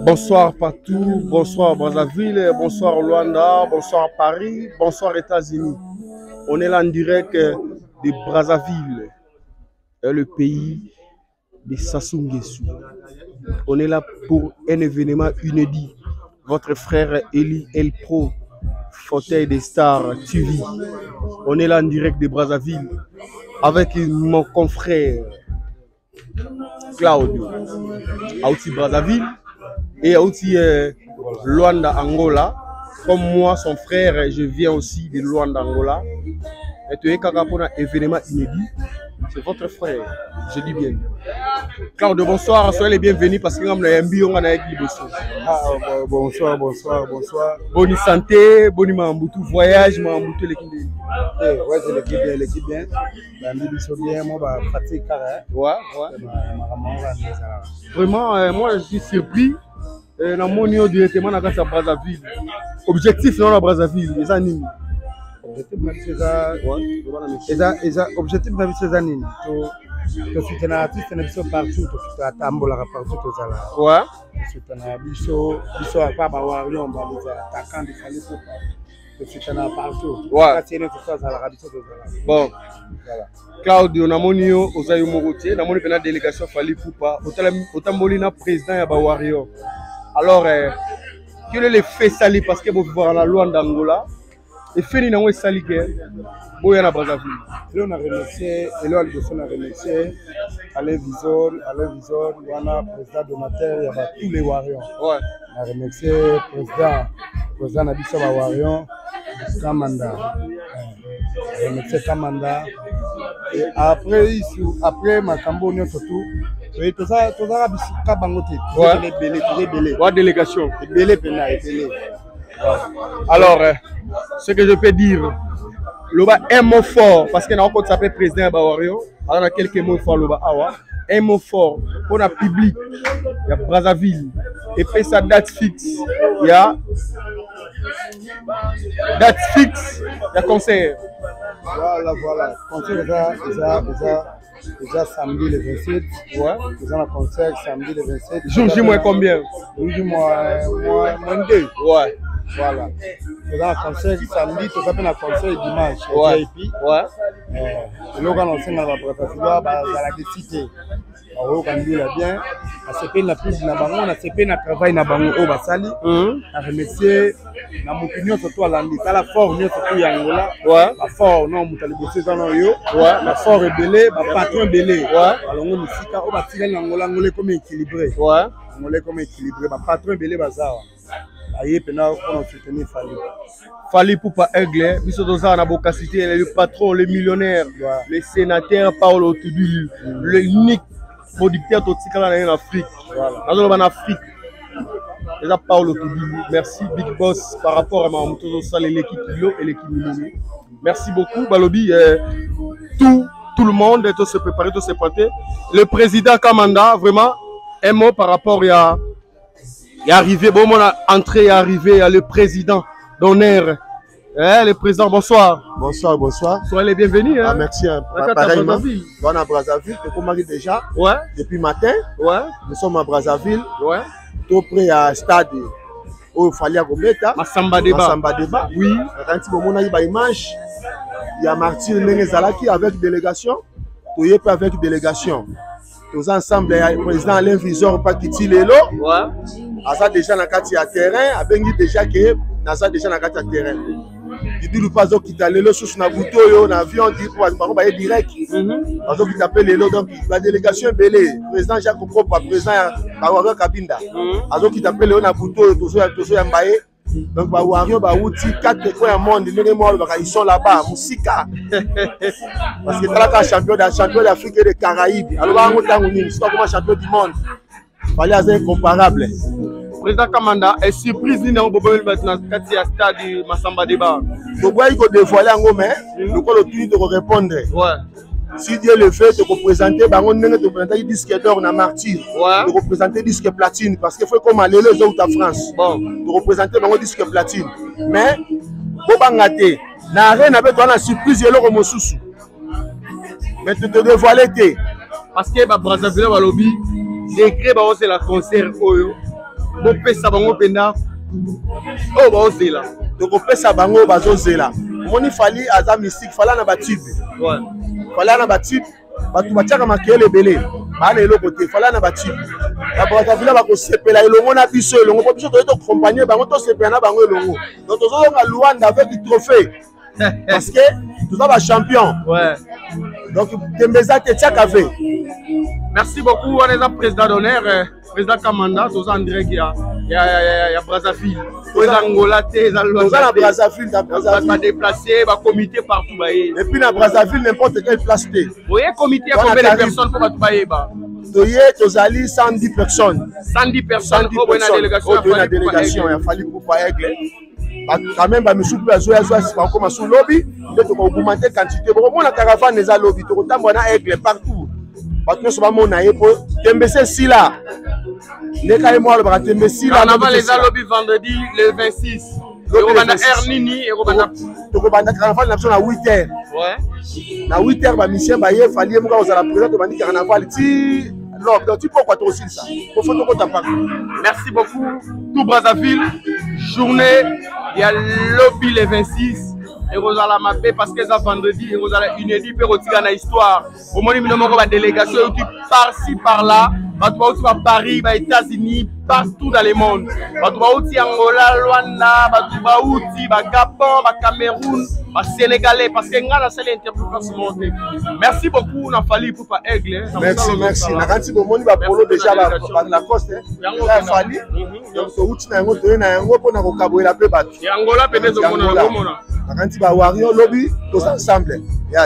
Bonsoir partout, bonsoir Brazzaville, bonsoir Luanda, bonsoir Paris, bonsoir États-Unis. On est là en direct de Brazzaville, le pays de Sassou Nguesso. On est là pour un événement inédit. Votre frère Eli El Pro, fauteuil des stars TV. On est là en direct de Brazzaville avec mon confrère Claudio, Aouti Brazzaville et Aouti Luanda Angola. Comme moi, son frère, je viens aussi de Luanda Angola. Et tu es pour un événement inédit. C'est votre frère, je dis bien. Claudio, bonsoir, soyez les bienvenus parce que nous avons un bio avec bonsoir, bonsoir, bonsoir. Bonne santé, bonne Mambutu, voyage, Mambutu, l'équipe. Ouais, c'est l'équipe bien. Bien, moi, pratique carré. Ouais. Vraiment, moi, je suis surpris. Dans mon niveau directement dans la Brazzaville. Objectif dans la Brazzaville, les animes. Objectif de ces années. Je suis un artiste partout, je suis un tambour partout. Ouais. Je suis un bicho, à part Bawarion, attaquant de Fali Poupa. Je suis un partout. Ouais. Bon. Claudio, on a mon niveau aux Ayumoroutiers, on a mon délégation Fali Poupa, autant molina président de Bawarion. Alors, quel est l'effet sali parce que vous voir la loi d'Angola? Et fini dans le sali que vous avez à Brazzaville. On a remercié, et là, on a remercié Alain Visor, on a président donateur, il y a tous les Warions. Ouais. On a remercié président Nabissa Warion, Kamanda. On a remercié Kamanda. Et après ma Cambogne surtout. Oui, tout ça, délégation. Alors, ce que je peux dire, un mot fort, parce qu'il y a encore qui s'appelle président Bawario, alors on a quelques mots forts, un mot fort pour le public, il y a Brazzaville, et puis sa date fixe, il y a date fixe, il y a concert. Voilà, concert déjà samedi le 27, ouais. Nous avons un concert samedi le 27. Jour J moins combien? Jour J moins 2. Ouais. Voilà. Nous avons un concert samedi, nous avons un concert dimanche. Ouais. VIP. Ouais. Et là, on a lancé dans la préparation, dans la cité. On a bien. On a CP na pub na bango, on a CP na travail na bango au Basali. On a remercié na moutinho surtout à l'andi. T'as la fort, nous surtout Angola. Ouais. La fort, non, moutalé bossé dans yo. Ouais. La fort est belé, ma patron belé. Ouais. Alors on nous sika, on va tirer l'Angola, Angola comme équilibré. Ouais. Angola comme équilibré, ma patron belé bazawa. Aïe, pendant qu'on a soutenu Fali. Fali Poupa Aigle, Bissodoza Naboka Cité, le patron, le millionnaire, le sénateur Paolo Tudu, le unique producteur totikala en Afrique. Voilà. En Afrique. Déjà Paolo Tudu, merci Big Boss par rapport à Mamoutozo Sal et l'équipe Kilo et l'équipe Miloni. Merci beaucoup, Balobi. Tout le monde est se préparer, tout se prêter. Le président Kamanda, vraiment, un mot par rapport à. Il est arrivé, bon, on a entré et arrivé le président d'honneur. Le président, bonsoir. Bonsoir. Soyez les bienvenus. Ah, merci. Pareillement. On est à Brazzaville, depuis matin déjà. Ouais. Depuis matin. Ouais. Nous sommes à Brazzaville. Ouais. Tout près à stade où il fallait Gometa. Masamba Débat. Oui. Quand on a eu une image, il y a Martin Nenezalaki avec délégation. Tout y est avec délégation. Tous ensemble, le président Alain Visor pas quitter l'élo. Ouais. Asa déjà dans le terrain, abengi déjà que Nasa déjà dans le terrain. Il dit le pas quitter l'élo sur na bouton yo na avion dit pour ba direct. Azo qui t'appelle l'élo donc la délégation belé, président Jacques Propre, président Bawaro Kabinda. Azo qui t'appelle l'élo na bouton toujours mbaye. Donc Bawaro ba outi 4 coins au monde, ils sont là-bas, Moussika. Parce que là champion d'Afrique et des Caraïbes. Alors on c'est pas comme champion du monde. Fallait être incomparable. Président Kamanda est surprise dans le maintenant stade Masamba Débat. Donc il faut dévoiler en mais nous allons de répondre. Ouais. Si Dieu le fait de représenter de disque d'or na martyr, de représenter disque platine parce qu'il faut comme aller les autres à France. Bon, de représenter le disque platine. Mais bobangate na rien avec toi la surprise et le remosusu. Mais tu te dévoiler parce que Brazzaville va lobby décret bazozela concert oyo bopesa bango mpena oyo bazozela tokopesa bango bazozela omoni fali aza mystique fala na batube fala na batube bato batiaka makeyele ebele baana eloko te fala na batube babatavila bakosepela elongo na biso elongo po biso toye tokompagne bango tosepela na bango elongo donc tozozonga Luanda avec du trophée parce que toza bachampion donc tembeza te tiaka ve. Merci beaucoup on est le président d'honneur président Kamanda toza en direct ya Brazzaville toza Angola te za toza na Brazzaville ba déplacer ba comité partout ba et puis na Brazzaville n'importe quelle place te oui comité a combien de personnes pour ba ba toye tozali 110 personnes 110 personnes pour une délégation ya fali pour pas aigle quand même ba misu pe azo ba koma sous lobby nde to ko augmenter quantité bo mona caravane eza lobby to ko tambona aigle partout bato nyonso bamona ye po tembese sila ndeka ye mwalo baka tembesi la carnaval eza lobby vendredi le 26 ekobanda heure nini tokobanda carnaval na biso na 8h na 8h bamisien baye fali ye moka kozala présent tobandi carnaval ti lobe donc ti pourquoi tokosilisa ofo tokota partout. Merci beaucoup tout Brazzaville journée ya lobby le 26 ekozala mabe parce que ça vendredi ekozala inédit pe kotika na histoire omoni mino moko ba délégation outi par-ci par-là bato bauti ba Paris ba États-Unis partout dans le monde bato bauti Angola Luanda bato bauti ba Gabon ba Cameroun ba Sénégalais parce que ngana sele interprétation monté. Merci beaucoup na fali pour pas aigle merci na kanti bomoni ba polo déjà ba la coste ya fali donc so outi na yango to na yango pona ko kaboela pe bato Angola peut-être mona Quand va Wario lobby, tous ensemble.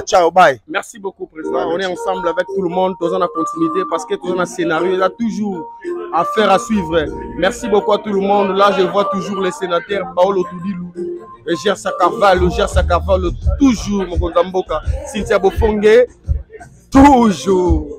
Ciao, bye. Merci beaucoup, président. On est ensemble avec tout le monde, tous en continuité, parce que tous en scénario, il y a toujours affaire à suivre. Merci beaucoup à tout le monde. Là, je vois toujours les sénateurs, Paolo Tudilou, Ger Sakaval, toujours, Mokonzamboka, Cynthia Bofongue, toujours.